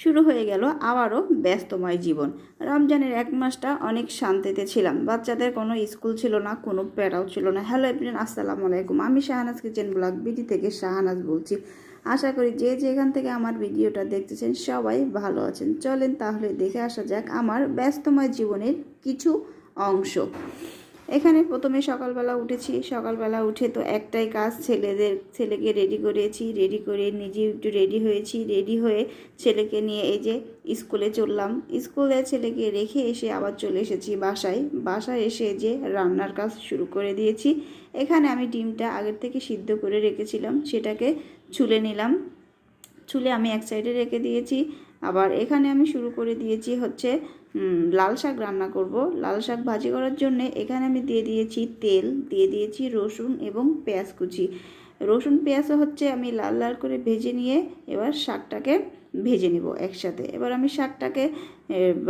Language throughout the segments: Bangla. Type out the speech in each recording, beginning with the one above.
শুরু হয়ে গেল আবারও ব্যস্তময় জীবন। রমজানের 1 মাসটা অনেক শান্তিতে ছিলাম। বাচ্চাদের কোনো স্কুল ছিল না, কোনো প্যারাও ছিল না। হ্যালো এভরিওয়ান, আসসালামু আলাইকুম। আমি শাহানাজ কিচেন ব্লগ বিডি থেকে শাহানাজ বলছি। আশা করি যে যেখান থেকে আমার ভিডিওটা দেখতেছেন সবাই ভালো আছেন। চলেন তাহলে দেখে আসা যাক আমার ব্যস্তময় জীবনের কিছু অংশ। এখানে প্রথমে সকালবেলা উঠেছি। সকালবেলা উঠে তো একটাই কাজ, ছেলেকে রেডি করেছি, রেডি করে নিজেও একটু রেডি হয়েছি। রেডি হয়ে ছেলেকে নিয়ে এই যে স্কুলে চললাম। স্কুলে ছেলেকে রেখে এসে আবার চলে এসেছি বাসায় এসে যে রান্নার কাজ শুরু করে দিয়েছি। এখানে আমি ডিমটা আগের থেকে সিদ্ধ করে রেখেছিলাম, সেটাকে ছুলে নিলাম। ছুলে আমি এক সাইডে রেখে দিয়েছি। আবার এখানে আমি শুরু করে দিয়েছি হচ্ছে লাল শাক রান্না করব। লাল শাক ভাজি করার জন্য এখানে আমি দিয়ে দিয়েছি তেল, দিয়ে দিয়েছি রসুন এবং পেঁয়াজ কুচি। রসুন পেঁয়াজও হচ্ছে আমি লাল লাল করে ভেজে নিয়ে এবার শাকটাকে ভেজে নেব একসাথে। এবার আমি শাকটাকে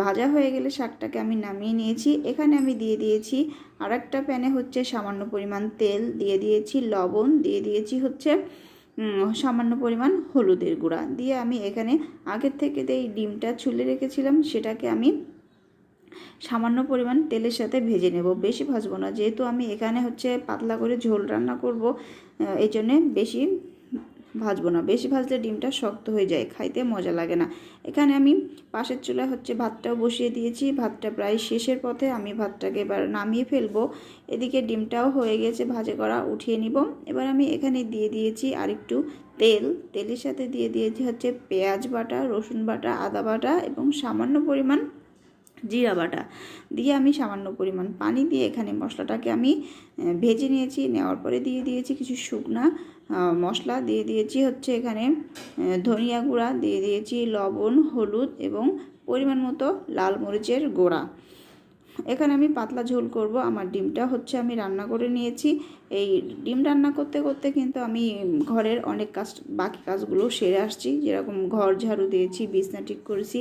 ভাজা হয়ে গেলে শাকটাকে আমি নামিয়ে নিয়েছি। এখানে আমি দিয়ে দিয়েছি আরেকটা প্যানে হচ্ছে সামান্য পরিমাণ তেল, দিয়ে দিয়েছি লবণ, দিয়ে দিয়েছি হচ্ছে সামান্য পরিমাণ হলুদের গুঁড়া দিয়ে আমি এখানে আগের থেকে এই ডিমটা ছুলে রেখেছিলাম সেটাকে আমি সামান্য পরিমাণ তেলের সাথে ভেজে নেব। বেশি ভাজবো না, যেহেতু আমি এখানে হচ্ছে পাতলা করে ঝোল রান্না করব, এই জন্যে বেশি ভাজবো না। বেশি ভাজলে ডিমটা শক্ত হয়ে যায়, খাইতে মজা লাগে না। এখানে আমি পাশের চুলায় হচ্ছে ভাতটাও বসিয়ে দিয়েছি। ভাতটা প্রায় শেষের পথে, আমি ভাতটাকে এবার নামিয়ে ফেলবো। এদিকে ডিমটাও হয়ে গেছে ভাজা করা, উঠিয়ে নিব। এবার আমি এখানে দিয়ে দিয়েছি আরেকটু তেলের সাথে দিয়ে দিয়েছি হচ্ছে পেঁয়াজ বাটা, রসুন বাটা, আদা বাটা এবং সামান্য পরিমাণ জিরা বাটা দিয়ে আমি সামান্য পরিমাণ পানি দিয়ে এখানে মশলাটাকে আমি ভেজে নিয়েছি। নেওয়ার পরে দিয়ে দিয়েছি কিছু শুকনা মশলা, দিয়ে দিয়েছি হচ্ছে এখানে ধনিয়া গুঁড়া, দিয়ে দিয়েছি লবণ, হলুদ এবং পরিমাণ মতো লাল মরিচের গুঁড়া। এখানে আমি পাতলা ঝোল করব। আমার ডিমটা হচ্ছে আমি রান্না করে নিয়েছি। এই ডিম রান্না করতে করতে কিন্তু আমি ঘরের অনেক বাকি কাজগুলো সেরে আসছি, যেরকম ঘর ঝাড়ু দিয়েছি, বিছনা ঠিক করেছি।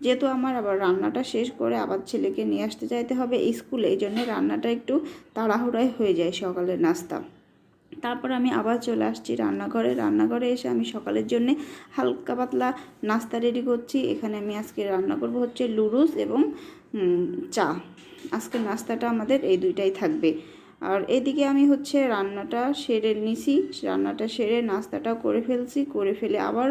যেহেতু আমার আবার রান্নাটা শেষ করে আবার ছেলেকে নিয়ে আসতে যাইতে হবে স্কুলে, এই জন্য রান্নাটা একটু তাড়াহুড়ায় হয়ে যায় সকালের নাস্তা। তারপর আমি আবার চলে আসছি রান্নাঘরে এসে আমি সকালের জন্য হালকা পাতলা নাস্তা রেডি করছি। এখানে আমি আজকে রান্না করব হচ্ছে লুডুস এবং চা। আজকের নাস্তাটা আমাদের এই দুইটাই থাকবে। আর এদিকে আমি হচ্ছে রান্নাটা সেরে নিছি, রান্নাটা সেরে নাস্তাটাও করে ফেলে আবার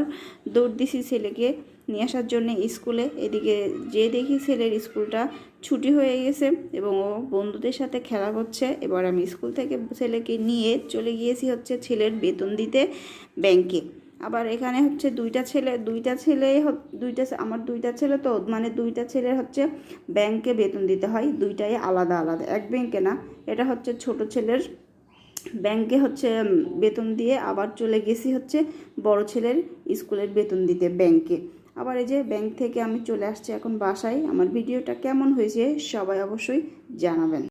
দৌড় দিছি ছেলেকে নিয়ে আসার জন্য স্কুলে। এদিকে যে দেখি ছেলের স্কুলটা ছুটি হয়ে গেছে এবং ও বন্ধুদের সাথে খেলা করছে। এবার আমি স্কুল থেকে ছেলেকে নিয়ে চলে গিয়েছি হচ্ছে ছেলের বেতন দিতে ব্যাংকে। আবার এখানে হচ্ছে আমার দুইটা ছেলে তো, মানে দুইটা ছেলের হচ্ছে ব্যাংকে বেতন দিতে হয়, দুইটাই আলাদা আলাদা, এক ব্যাংকে না। এটা হচ্ছে ছোট ছেলের ব্যাংকে হচ্ছে বেতন দিয়ে আবার চলে গেছি হচ্ছে বড় ছেলের স্কুলের বেতন দিতে ব্যাংকে। আবার এই যে ব্যাংক থেকে আমি চলে আসছি এখন বাসায়। আমার ভিডিওটা কেমন হয়েছে সবাই অবশ্যই জানাবেন।